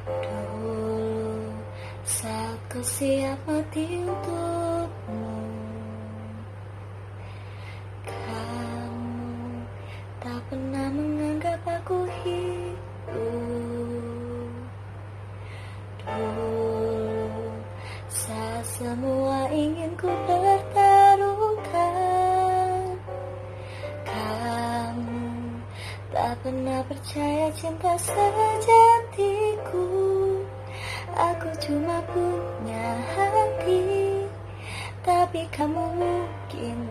Dulu saat ku siap mati untukmu, kamu tak pernah menganggap aku hidup. Dulu saat semua ingin ku pertaruhkan, kamu tak pernah percaya cinta sejatiku. Aku cuma punya hati, tapi kamu mungkin